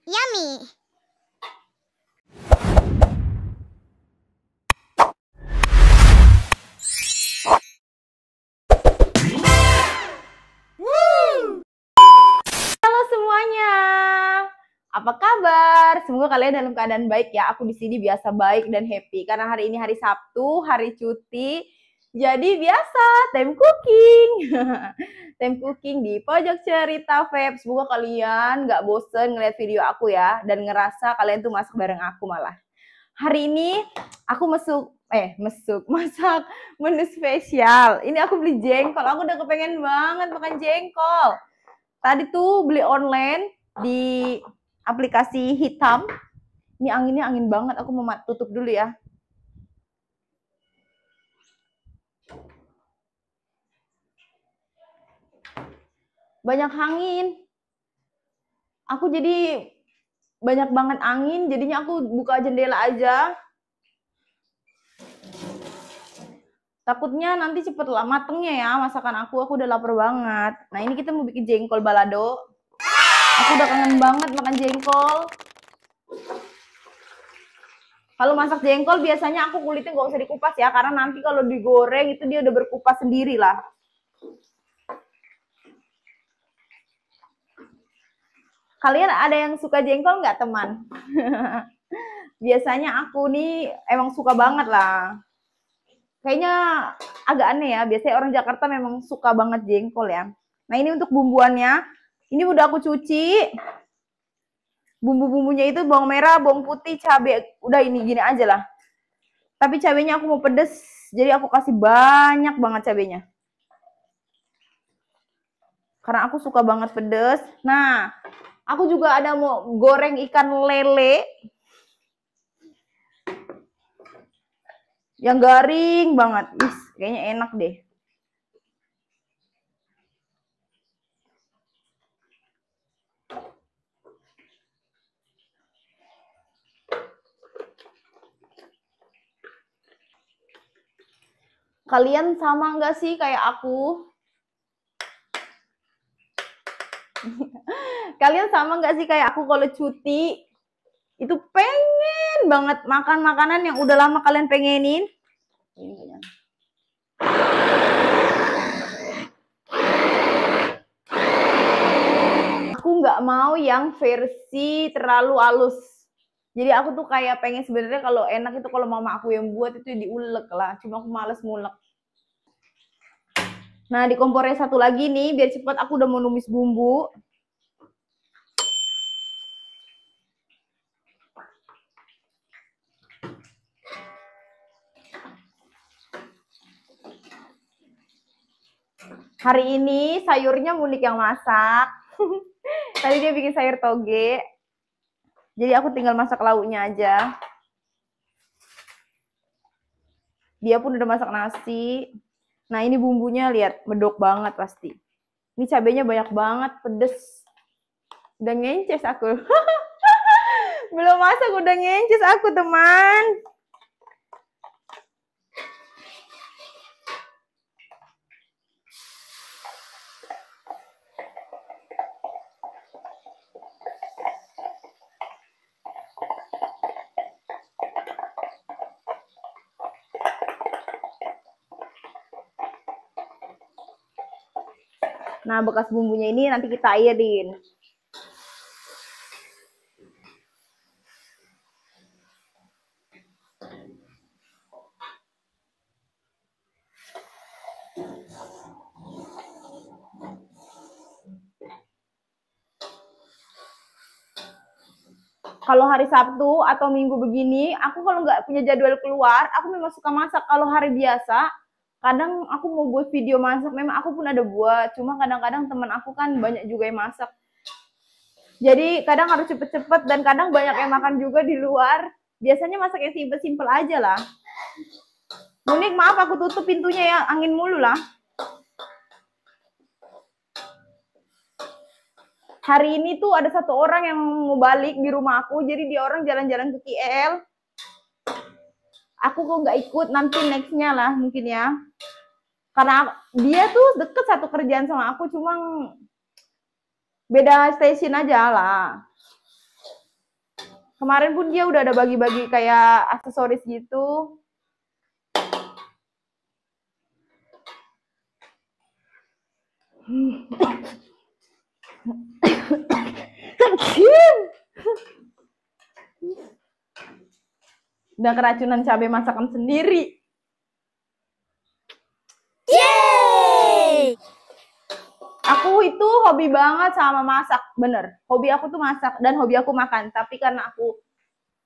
Yummy! Halo semuanya, apa kabar? Semoga kalian dalam keadaan baik ya. Aku di sini biasa baik dan happy karena hari ini hari Sabtu, hari cuti. Jadi biasa time cooking, time cooking di pojok cerita Feb. Semoga kalian nggak bosen ngeliat video aku ya dan ngerasa kalian tuh masak bareng aku malah. Hari ini aku masak menu spesial. Ini aku beli jengkol. Aku udah kepengen banget makan jengkol. Tadi tuh beli online di aplikasi hitam. Ini anginnya angin banget. Aku mau tutup dulu ya. Banyak angin. Aku jadi banyak banget angin. Jadinya aku buka jendela aja. Takutnya nanti cepet lah matengnya ya masakan aku. Aku udah lapar banget. Nah ini kita mau bikin jengkol balado. Aku udah kangen banget makan jengkol. Kalau masak jengkol biasanya aku kulitnya nggak usah dikupas ya, karena nanti kalau digoreng itu dia udah berkupas sendiri lah. Kalian ada yang suka jengkol nggak teman? Biasanya aku nih emang suka banget lah. Kayaknya agak aneh ya, biasanya orang Jakarta memang suka banget jengkol ya. Nah ini untuk bumbuannya, ini udah aku cuci. Bumbu-bumbunya itu bawang merah, bawang putih, cabai. Udah ini gini aja lah. Tapi cabenya aku mau pedes, jadi aku kasih banyak banget cabenya. Karena aku suka banget pedes. Nah, aku juga ada mau goreng ikan lele. Yang garing banget. Kayaknya enak deh. Kalian sama nggak sih kayak aku? Kalian sama nggak sih kayak aku kalau cuti? Itu pengen banget makan makanan yang udah lama kalian pengenin. Aku nggak mau yang versi terlalu halus. Jadi aku tuh kayak pengen sebenarnya kalau enak itu kalau mama aku yang buat itu diulek lah. Cuma aku males ngulek. Nah di kompornya satu lagi nih biar cepat aku udah mau numis bumbu. Hari ini sayurnya Munik yang masak. Tadi dia bikin sayur toge. Jadi aku tinggal masak lauknya aja. Dia pun udah masak nasi. Nah ini bumbunya lihat medok banget pasti. Ini cabenya banyak banget, pedes. Udah ngences aku. Belum masak udah ngences aku teman. Nah, bekas bumbunya ini nanti kita airin. Kalau hari Sabtu atau Minggu begini, aku kalau nggak punya jadwal keluar, aku memang suka masak. Kalau hari biasa, kadang aku mau buat video masak, memang aku pun ada buat. Cuma kadang-kadang teman aku kan banyak juga yang masak. Jadi kadang harus cepet-cepet dan kadang banyak yang makan juga di luar. Biasanya masak yang simpel-simpel aja lah. Munik, maaf aku tutup pintunya ya, angin mulu lah. Hari ini tuh ada satu orang yang mau balik di rumah aku, jadi dia orang jalan-jalan ke KL. Aku kok nggak ikut, nanti nextnya lah mungkin ya. Karena dia tuh deket satu kerjaan sama aku, cuma beda stasiun aja lah. Kemarin pun dia udah ada bagi-bagi kayak aksesoris gitu. Udah keracunan cabai masakan sendiri. Yeay! Aku itu hobi banget sama masak, bener. Hobi aku tuh masak dan hobi aku makan. Tapi karena aku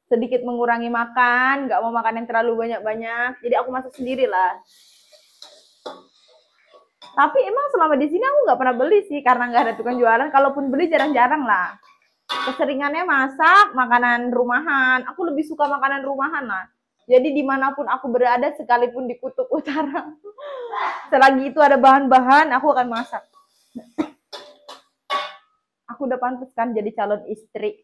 sedikit mengurangi makan, nggak mau makan yang terlalu banyak-banyak, jadi aku masak sendiri lah. Tapi emang selama di sini aku nggak pernah beli sih, karena nggak ada tukang jualan. Kalaupun beli jarang-jarang lah. Keseringannya masak makanan rumahan. Aku lebih suka makanan rumahan lah. Jadi dimanapun aku berada, sekalipun di kutub utara, selagi itu ada bahan-bahan, aku akan masak. Aku udah pantas kan jadi calon istri.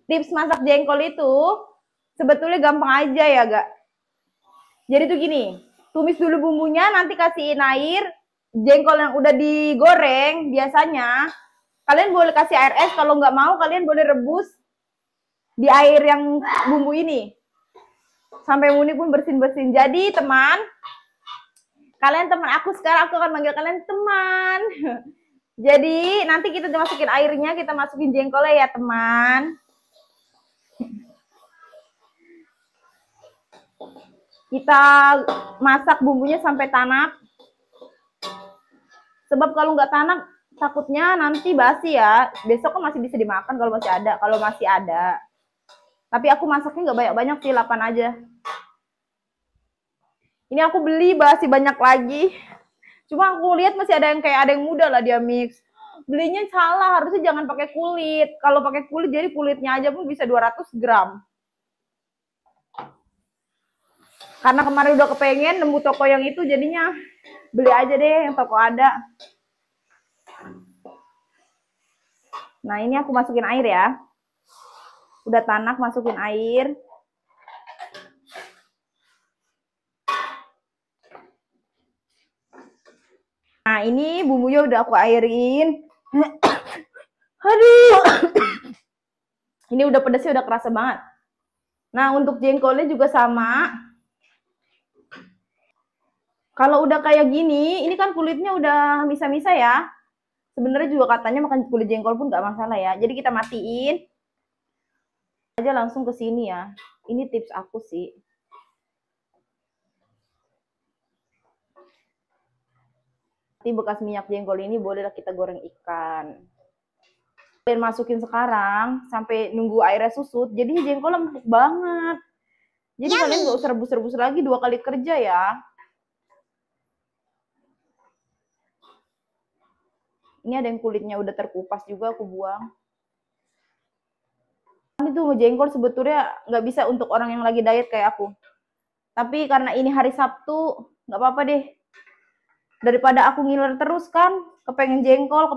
Tips masak jengkol itu sebetulnya gampang aja ya, Gak? Jadi tuh gini, tumis dulu bumbunya, nanti kasihin air, jengkol yang udah digoreng, biasanya kalian boleh kasih air es, kalau nggak mau kalian boleh rebus di air yang bumbu ini. Sampai muni pun bersin-bersin. Jadi teman, kalian teman aku sekarang, aku akan manggil kalian teman. Jadi nanti kita masukin airnya, kita masukin jengkolnya ya teman. Kita masak bumbunya sampai tanak. Sebab kalau nggak tanak, takutnya nanti basi ya. Besok kan masih bisa dimakan kalau masih ada. Kalau masih ada. Tapi aku masaknya nggak banyak-banyak sih, 8 aja. Ini aku beli basi banyak lagi. Cuma aku lihat masih ada yang kayak ada yang muda lah dia mix. Belinya salah, harusnya jangan pakai kulit. Kalau pakai kulit, jadi kulitnya aja pun bisa 200 gram. Karena kemarin udah kepengen nemu toko yang itu, jadinya beli aja deh yang toko ada. Nah ini aku masukin air ya. Udah tanak, masukin air. Nah ini bumbunya udah aku airin. Aduh. Ini udah pedasnya udah kerasa banget. Nah untuk jengkolnya juga sama. Kalau udah kayak gini, ini kan kulitnya udah misa-misa ya. Sebenarnya juga katanya makan kulit jengkol pun nggak masalah ya. Jadi kita matiin aja langsung ke sini ya. Ini tips aku sih. Nanti bekas minyak jengkol ini bolehlah kita goreng ikan. Kalian masukin sekarang sampai nunggu airnya susut. Jadi jengkolnya empuk banget. Jadi kalian nggak usah rebus-rebus lagi, 2 kali kerja ya. Ini ada yang kulitnya udah terkupas juga, aku buang. Itu jengkol sebetulnya nggak bisa untuk orang yang lagi diet kayak aku. Tapi karena ini hari Sabtu, nggak apa-apa deh. Daripada aku ngiler terus kan, kepengen jengkol.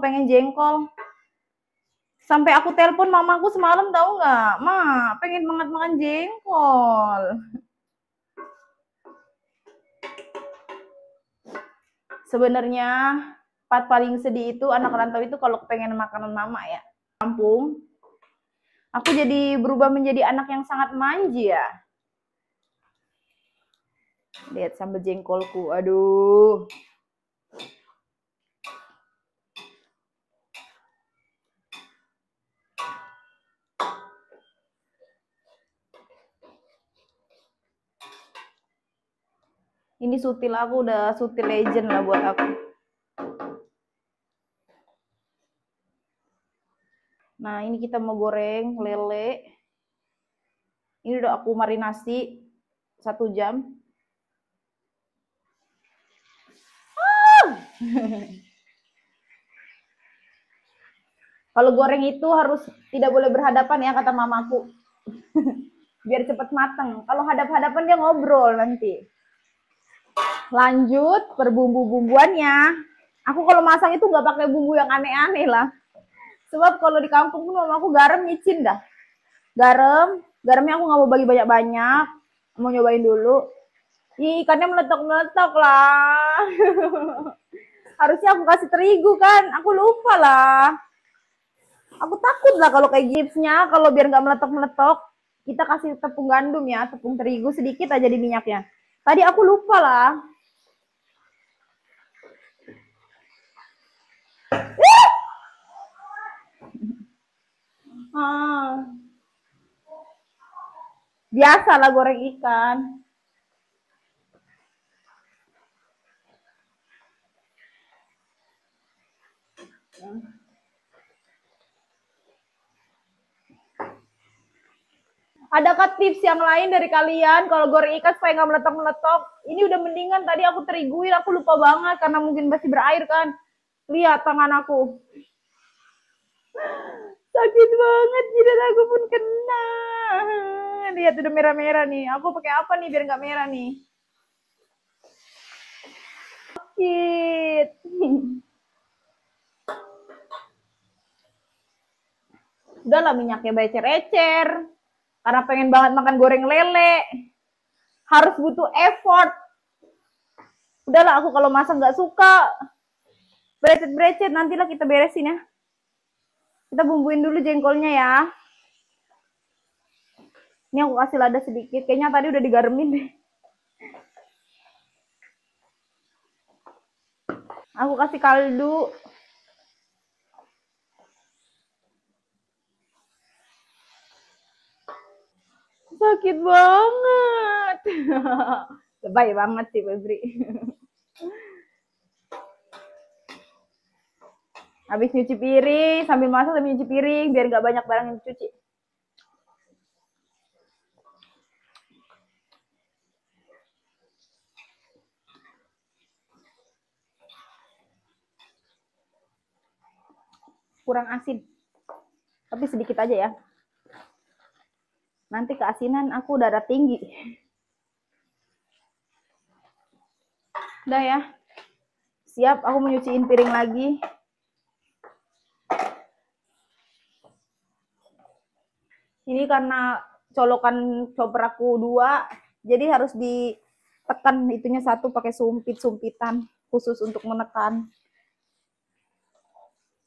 Sampai aku telepon mamaku semalam, tahu nggak? Ma, pengen banget makan jengkol. Sebenarnya part paling sedih itu anak rantau itu kalau kepengen makanan mama ya. Kampung, aku jadi berubah menjadi anak yang sangat manja. Lihat sambal jengkolku, aduh. Ini sutil, aku udah sutil legend lah buat aku. Nah ini kita mau goreng lele. Ini udah aku marinasi 1 jam. Kalau goreng itu harus tidak boleh berhadapan ya, kata mamaku. Biar cepat matang. Kalau hadap-hadapan dia ngobrol nanti. Lanjut per bumbu-bumbuannya. Aku kalau masak itu nggak pakai bumbu yang aneh-aneh lah. Sebab kalau di kampung pun mamaku garam micin dah. Garamnya aku nggak mau bagi banyak-banyak. Mau nyobain dulu. Ih, ikannya meletak-meletak lah. Harusnya aku kasih terigu kan. Aku lupa lah. Aku takut lah kalau kayak gipsnya, kalau biar nggak meletok-meletok, kita kasih tepung gandum ya, tepung terigu sedikit aja di minyaknya. Tadi aku lupa lah. Biasa lah goreng ikan. Adakah tips yang lain dari kalian kalau goreng ikan supaya nggak meletok-meletok? Ini udah mendingan, tadi aku teriguin, aku lupa banget karena mungkin masih berair kan. Lihat tangan aku. Sakit banget, jidat aku pun kena. Lihat udah merah-merah nih. Aku pakai apa nih biar nggak merah nih? Sakit. Udahlah minyaknya becer-ecer. Karena pengen banget makan goreng lele. Harus butuh effort. Udahlah aku kalau masak nggak suka. Berecet-berecet, nantilah kita beresin ya. Kita bumbuin dulu jengkolnya ya. Ini aku kasih lada sedikit. Kayaknya tadi udah digaremin deh. Aku kasih kaldu. Sakit banget. Lebay banget sih Febri. Habis nyuci piring, sambil masak sambil nyuci piring, biar nggak banyak barang yang dicuci. Kurang asin. Tapi sedikit aja ya. Nanti keasinan aku darah tinggi. Udah ya. Siap, aku mau nyuciin piring lagi. Ini karena colokan chopper aku 2, jadi harus ditekan itunya satu pakai sumpit-sumpitan khusus untuk menekan.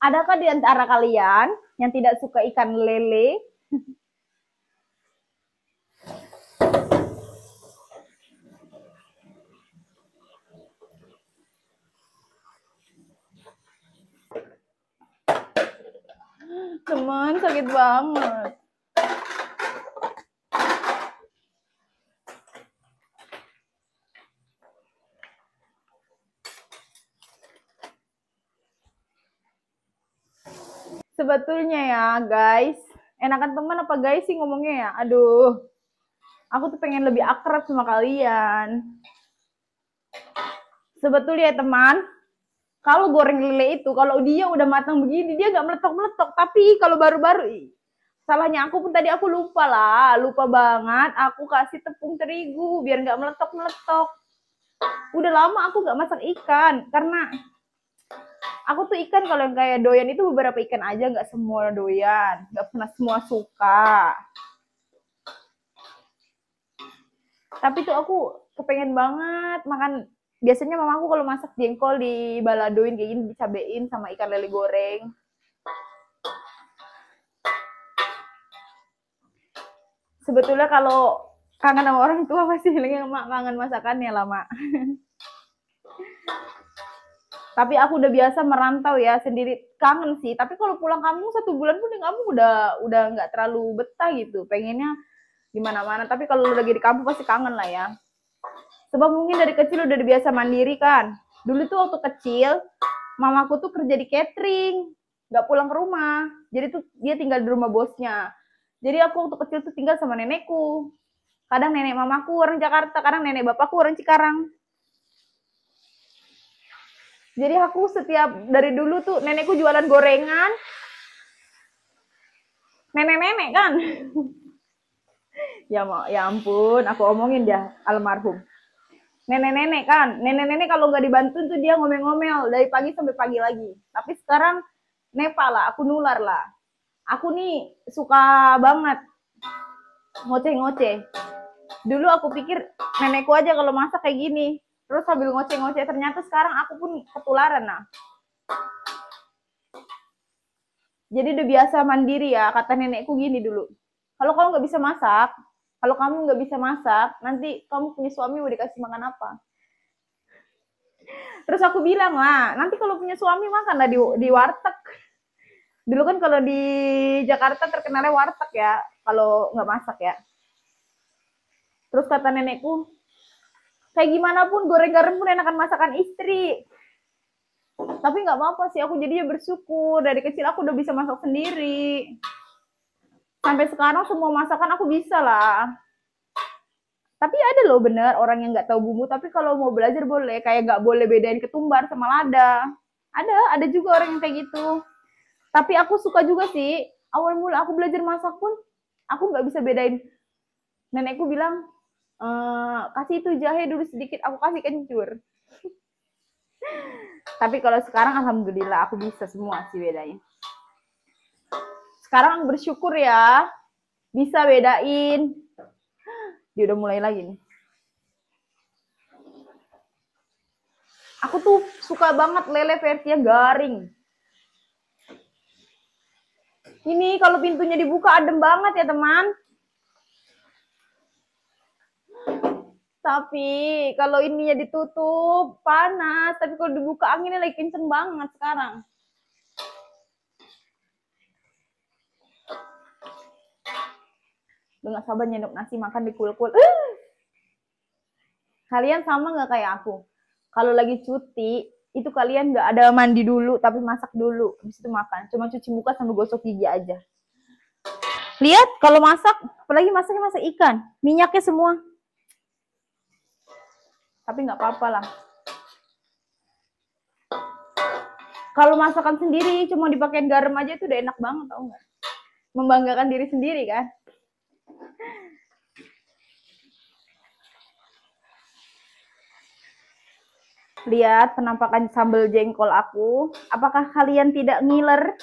Adakah di antara kalian yang tidak suka ikan lele? Teman, sakit banget. Sebetulnya ya guys, enakan teman apa guys sih ngomongnya ya? Aduh, aku tuh pengen lebih akrab sama kalian. Sebetulnya ya teman, kalau goreng lele itu, kalau dia udah matang begini, dia nggak meletok-meletok. Tapi kalau baru-baru, salahnya aku pun tadi aku lupa lah, lupa banget. Aku kasih tepung terigu biar nggak meletok-meletok. Udah lama aku nggak masak ikan, karena aku tuh ikan kalau yang kayak doyan itu beberapa ikan aja, nggak semua doyan, nggak pernah semua suka. Tapi tuh aku kepengen banget makan. Biasanya mamaku kalau masak jengkol dibaladoin kayak gini, dicabein sama ikan lele goreng. Sebetulnya kalau kangen sama orang tua pasti bilangnya mak kangen masakannya lah mak. Tapi aku udah biasa merantau ya sendiri, kangen sih. Tapi kalau pulang kampung 1 bulan pun kamu udah nggak terlalu betah gitu. Pengennya di mana-mana. Tapi kalau lagi di kampung pasti kangen lah ya. Sebab mungkin dari kecil udah biasa mandiri kan. Dulu tuh waktu kecil, mamaku tuh kerja di catering, nggak pulang ke rumah. Jadi tuh dia tinggal di rumah bosnya. Jadi aku waktu kecil tuh tinggal sama nenekku. Kadang nenek mamaku orang Jakarta, kadang nenek bapakku orang Cikarang. Jadi aku setiap dari dulu tuh nenekku jualan gorengan. Nenek-nenek kan. Ya ampun, aku omongin dia almarhum. Nenek-nenek kan, nenek-nenek kalau nggak dibantu tuh dia ngomel-ngomel dari pagi sampai pagi lagi. Tapi sekarang nepa lah, aku nular lah. Aku nih suka banget ngoceh-ngoceh. Dulu aku pikir nenekku aja kalau masak kayak gini. Terus sambil ngoceh-ngoceh, ternyata sekarang aku pun ketularan. Nah, jadi udah biasa mandiri ya, kata nenekku gini dulu. Kalau kamu nggak bisa masak, kalau kamu nggak bisa masak, nanti kamu punya suami mau dikasih makan apa? Terus aku bilang lah, nanti kalau punya suami makanlah di warteg. Dulu kan kalau di Jakarta terkenalnya warteg ya, kalau nggak masak ya. Terus kata nenekku, kayak gimana pun goreng garam pun enakan masakan istri. Tapi nggak apa-apa sih, aku jadinya bersyukur. Dari kecil aku udah bisa masak sendiri. Sampai sekarang semua masakan aku bisa lah. Tapi ada loh bener orang yang nggak tahu bumbu, tapi kalau mau belajar boleh. Kayak nggak boleh bedain ketumbar sama lada. Ada juga orang yang kayak gitu. Tapi aku suka juga sih. Awal mula aku belajar masak pun, aku nggak bisa bedain. Nenekku bilang, kasih itu jahe dulu sedikit, aku kasih kencur. Tapi kalau sekarang alhamdulillah aku bisa semua sih bedanya. Sekarang bersyukur ya, bisa bedain. Dia udah mulai lagi nih. Aku tuh suka banget lele versinya garing. Ini kalau pintunya dibuka adem banget ya teman. Tapi kalau ininya ditutup panas. Tapi kalau dibuka anginnya lagi kenceng banget sekarang. Udah gak sabar nyendok nasi makan di kul-kul. Kalian sama gak kayak aku? Kalau lagi cuti, itu kalian gak ada mandi dulu, tapi masak dulu. Habis itu makan. Cuma cuci muka sambil gosok gigi aja. Lihat, kalau masak, apalagi masaknya masak ikan. Minyaknya semua. Tapi gak apa-apa lah. Kalau masakan sendiri, cuma dipakein garam aja itu udah enak banget, tau gak? Membanggakan diri sendiri kan? Lihat penampakan sambal jengkol aku. Apakah kalian tidak ngiler?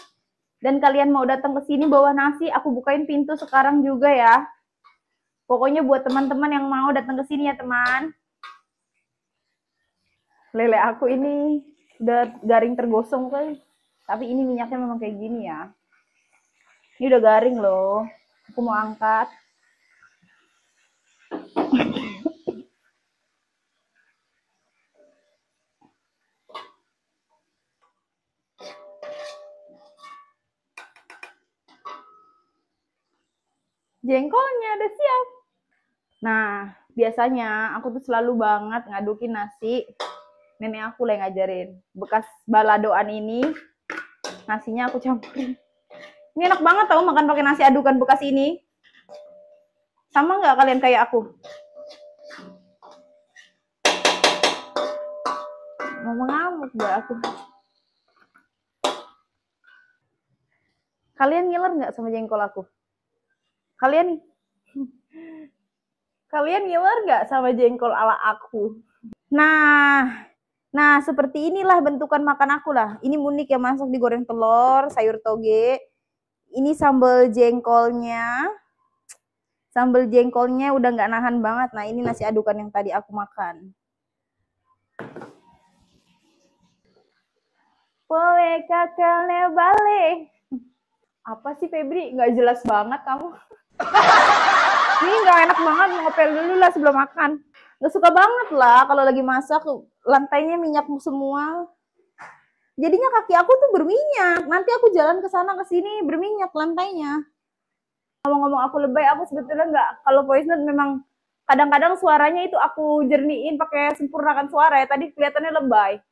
Dan kalian mau datang ke sini bawa nasi, aku bukain pintu sekarang juga ya. Pokoknya buat teman-teman yang mau datang ke sini ya teman. Lele aku ini udah garing tergosong kali. Tapi ini minyaknya memang kayak gini ya. Ini udah garing loh. Aku mau angkat. Jengkolnya udah siap. Nah, biasanya aku tuh selalu banget ngadukin nasi. Nenek aku lah yang ngajarin. Bekas baladoan ini, nasinya aku campurin. Ini enak banget tau makan pakai nasi adukan bekas ini. Sama nggak kalian kayak aku? Mau ngamuk gak aku? Kalian ngiler nggak sama jengkol aku? Kalian ngiler nggak sama jengkol ala aku? Nah, seperti inilah bentukan makan aku lah. Ini munik yang masak digoreng telur, sayur toge. Ini sambal jengkolnya. Sambal jengkolnya udah nggak nahan banget. Nah, ini nasi adukan yang tadi aku makan. Boleh kakalnya balik. Apa sih Febri? Nggak jelas banget kamu. Ini nggak enak banget, ngopel dulu lah sebelum makan. Nggak suka banget lah kalau lagi masak, lantainya minyak semua. Jadinya kaki aku tuh berminyak. Nanti aku jalan ke sana ke sini berminyak lantainya. Ngomong-ngomong aku lebay, aku sebetulnya nggak. Kalau voice note memang kadang-kadang suaranya itu aku jerniin pakai sempurnakan suara ya. Tadi kelihatannya lebay.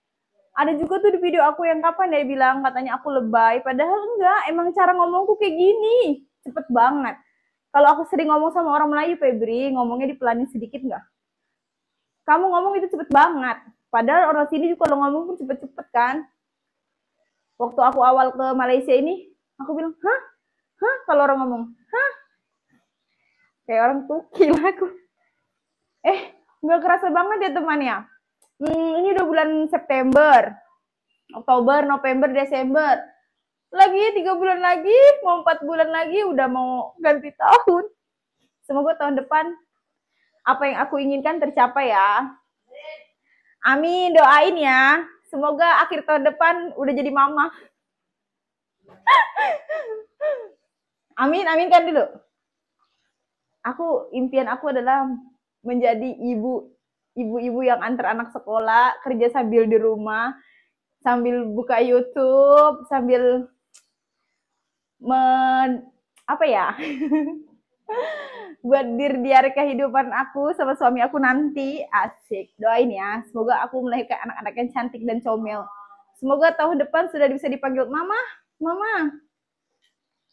Ada juga tuh di video aku yang kapan dia bilang katanya aku lebay. Padahal enggak, emang cara ngomongku kayak gini. Cepet banget. Kalau aku sering ngomong sama orang Melayu, Febri, ngomongnya dipelanin sedikit nggak? Kamu ngomong itu cepet banget. Padahal orang sini juga kalau ngomong pun cepet-cepet kan. Waktu aku awal ke Malaysia ini, aku bilang, hah? Hah? Kalau orang ngomong, hah? Kayak orang tukil aku. Nggak kerasa banget ya teman ya. Ini udah bulan September, Oktober, November, Desember. Lagi 3 bulan lagi, mau 4 bulan lagi, udah mau ganti tahun. Semoga tahun depan apa yang aku inginkan tercapai ya. Amin, doain ya. Semoga akhir tahun depan udah jadi mama. Amin, amin kan dulu. Impian aku adalah menjadi ibu-ibu yang antar anak sekolah, kerja sambil di rumah, sambil buka YouTube, sambil apa ya? Buat dir kehidupan aku sama suami aku nanti. Asik. Doain ya. Semoga aku melahirkan anak-anak yang cantik dan comel. Semoga tahun depan sudah bisa dipanggil mama, mama,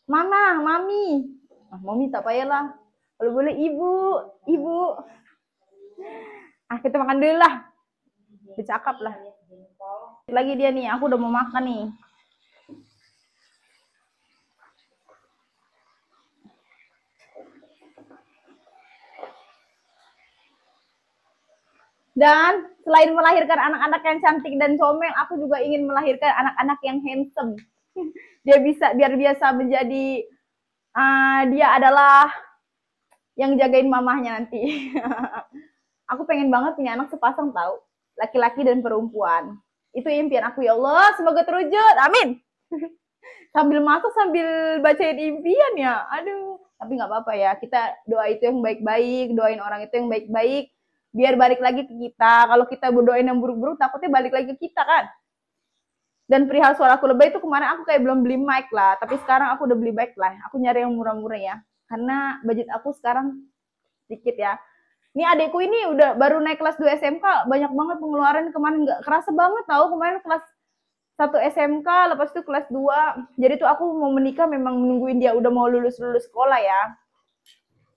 mama, mami. Mami tak payahlah. Kalau boleh ibu, ibu. Kita makan dulu lah. Bercakap lah. Lagi dia nih, aku udah mau makan nih. Dan selain melahirkan anak-anak yang cantik dan comel, aku juga ingin melahirkan anak-anak yang handsome. Biar biasa menjadi dia adalah yang jagain mamahnya nanti. Aku pengen banget punya anak sepasang tahu, laki-laki dan perempuan. Itu impian aku ya Allah, semoga terwujud. Amin. Sambil masak sambil bacain impian ya. Aduh, tapi nggak apa-apa ya. Kita doa itu yang baik-baik, doain orang itu yang baik-baik. Biar balik lagi ke kita. Kalau kita berdoain yang buruk-buruk, takutnya balik lagi ke kita kan. Dan perihal suara aku lebay itu kemarin aku kayak belum beli mic lah. Tapi sekarang aku udah beli mic lah. Aku nyari yang murah-murah ya. Karena budget aku sekarang sedikit ya. Ini adekku ini udah baru naik kelas 2 SMK. Banyak banget pengeluaran kemarin. Nggak kerasa banget tahu kemarin kelas 1 SMK, lepas itu kelas 2. Jadi tuh aku mau menikah memang menungguin dia udah mau lulus sekolah ya.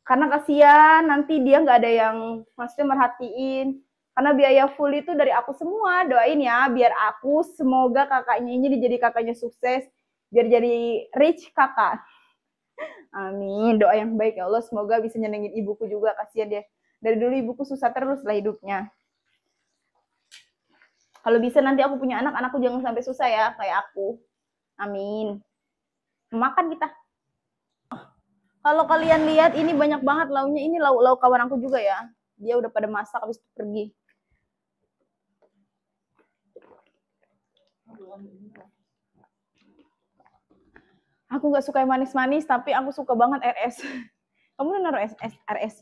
Karena kasihan nanti dia nggak ada yang maksudnya merhatiin. Karena biaya full itu dari aku semua. Doain ya biar aku semoga kakaknya ini jadi kakaknya sukses. Biar jadi rich kakak. Amin. Doa yang baik ya Allah. Semoga bisa nyenengin ibuku juga. Kasihan dia. Dari dulu ibuku susah terus lah hidupnya. Kalau bisa nanti aku punya anak, anakku jangan sampai susah ya kayak aku. Amin. Makan kita. Kalau kalian lihat ini banyak banget lauknya. Ini lauk kawan aku juga ya. Dia udah pada masak habis itu pergi. Aku nggak suka yang manis-manis, tapi aku suka banget RS. Kamu udah naruh RS?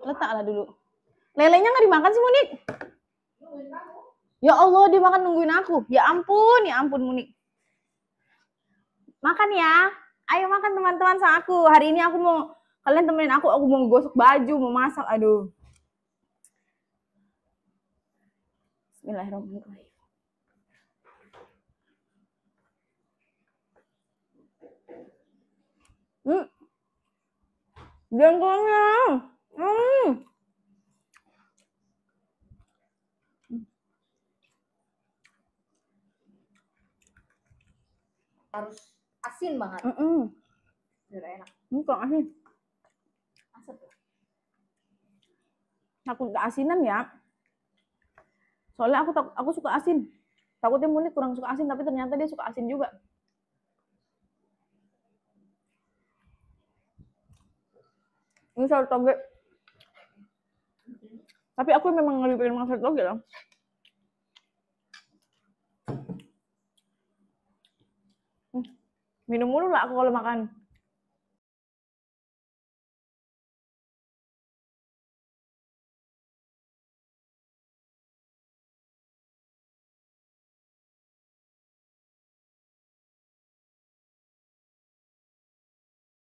Letaklah dulu. Lelenya nggak dimakan sih, Munik? Ya Allah, dia makan nungguin aku. Ya ampun Munik. Makan ya. Ayo makan teman-teman sama aku. Hari ini aku mau, kalian temenin aku mau gosok baju, mau masak. Aduh. Bismillahirrahmanirrahim. Jengkolnya. Harus asin banget. Biar enak. Kurang asin. Asap. Takut keasinan ya. Soalnya aku suka asin. Takutnya Munik kurang suka asin, tapi ternyata dia suka asin juga. Ini sayur toge. Tapi aku memang lebih pengen makan sayur toge loh. Minum mulu lah aku kalau makan.